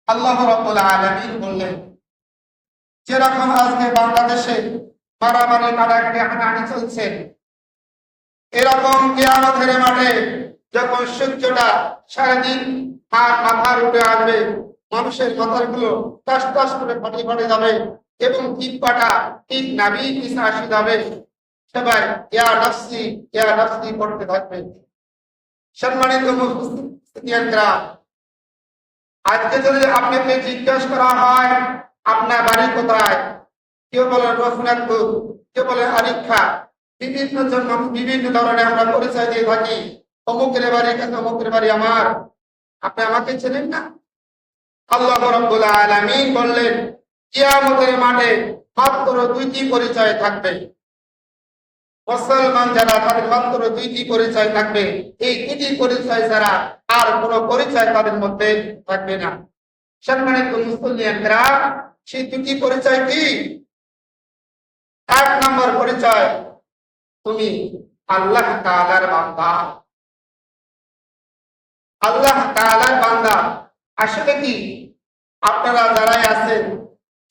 আল্লাহ রাব্বুল আলামিন বললেন, যেরকম আজকে বাংলাদেশে মারামারি কাটাকাটি হানাহানি চলছে, এরকম কিয়ামতের মাঠে যখন সূর্যটা সারাদিন আর মাথার উপরে আসবে, মানুষের মাথার গুলো টাস টাস করে ফাটে ফাটে যাবে এবং জিহ্বাটা ঠিক নাভি নিচে আসে যাবে। সবাই ইয়া নাফসি করতে থাকবে। সম্মানিত মুসলিম, আজকে যদি আপনাকে জিজ্ঞেস করা হয় আপনার বাড়ি কোথায়, কেউ বলে রঘুনাথপুর, কেউ বলে আরিক্ষা, বিভিন্ন ধরনের আমরা পরিচয় দিয়ে থাকি। অমুকের বাড়ি কাছে অমুকের বাড়ি আমার। আপনি আমাকে চেনেন না? আল্লাহ রাব্বুল আলামিন বললেন, কিয়ামতের মাঠে মাত্র দুইটি পরিচয় থাকবে। মুসলমান যারা, তাদের মাত্র দুইটি পরিচয় থাকবে। এই দুইটি পরিচয় ছাড়া আর কোনো পরিচয় তাদের মধ্যে থাকবে না। সম্মানিত মুসলিমরা, সেই দুটি পরিচয় কি? এক নম্বর পরিচয়, তুমি আল্লাহ তাআলার বান্দা। আল্লাহ তাআলার বান্দা আসলে কি? আপনারা যারাই আছেন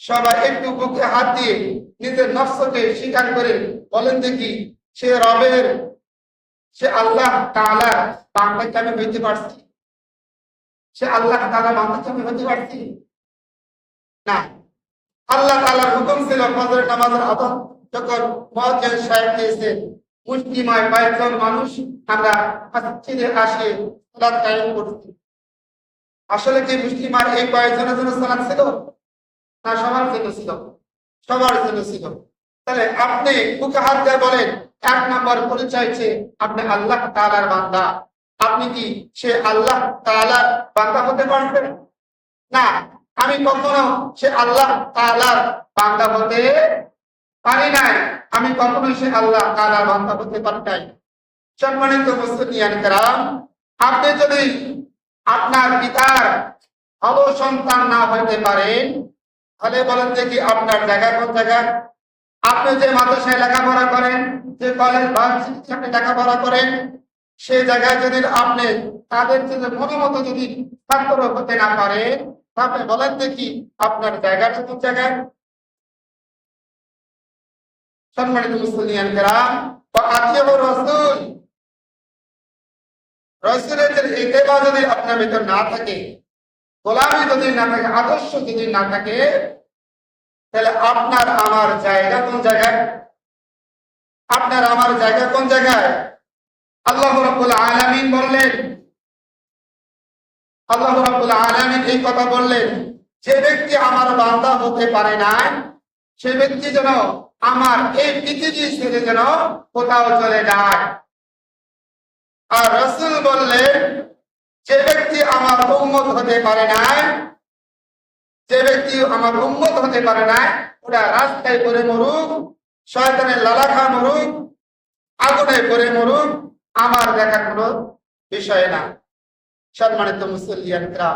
সবাই একটু বুকে হাত দিয়ে নিজের নফসকে স্বীকার করে বলেন দেখি, সে রবের, সে আল্লাহ তাআলার বান্দা কি আমি হইতে পারছি? সে আল্লাহ তাআলার বান্দা কি আমি হইতে পারছি? না। আল্লাহ তাআলার হুকুম ছিল ফজরের নামাজের আদান যখন মুয়াজ্জিন সাহেব দিয়েছে, মুসলিমায় কয়েকজন মানুষ আমরা মসজিদে আসে সালাত কায়েম করছি। আসলে কি মুসলিমার এই কয়েকজনের জন্য সালাত ছিল না সবার জন্য ছিল? সবার জন্য ছিল। তাহলে আপনি বুকে হাত দিয়ে বলেন, এক নম্বর পরিচয় হচ্ছে আপনি আল্লাহ তাআলার বান্দা। আপনি কি সে আল্লাহ তাআলার বান্দা হতে পারবেন? না, আমি কখনো সে আল্লাহ তাআলার বান্দা হতে পারি নাই। আমি কখনো সে আল্লাহ তাআলার বান্দা হতে পারি নাই। সম্মানিত মুসলিম, আপনি যদি আপনার পিতার ভালো সন্তান না হইতে পারেন, তাহলে বলেন দেখি আপনার জায়গা কোন জায়গা? আপনি যে মাদ্রাসায় লেখাপড়া করেন, যে কলেজ ভার্সিটিতে আপনি লেখাপড়া করেন, সেই জায়গায় যদি আপনি তাদের মতো যদি ছাত্র হতে না পারেন, তাহলে বলেন দেখি আপনার জায়গাটা কোন জায়গায়? সম্মানিত মুসলিমরা, রাসূল, রাসূলের ইত্তেবা যদি আপনার ভিতর না থাকে, গোলামি যদি না থাকে, আদর্শ যদি না থাকে, তাহলে আপনার আমার জায়গা কোন জায়গায়? আপনার আমার জায়গা কোন জায়গায়? আল্লাহ রাব্বুল আলামিন বললেন, আল্লাহ রাব্বুল আলামিন এই কথা বললেন, যে ব্যক্তি আমার বান্দা হতে পারে না, সে ব্যক্তি যেন আমার এই পৃথিবী ছেড়ে যেন কোথাও চলে যায়। আর রাসূল বললেন, যে ব্যক্তি আমার উম্মত হতে পারে না, যে ব্যক্তি আমার উম্মত হতে পারে না, ওরা রাস্তায় পড়ে মরুক, শয়তানের লালা খা মরুক, আগুনে পড়ে মরুক, আমার দেখার কোনো বিষয় না। সম্মানিত মুসলিমরা,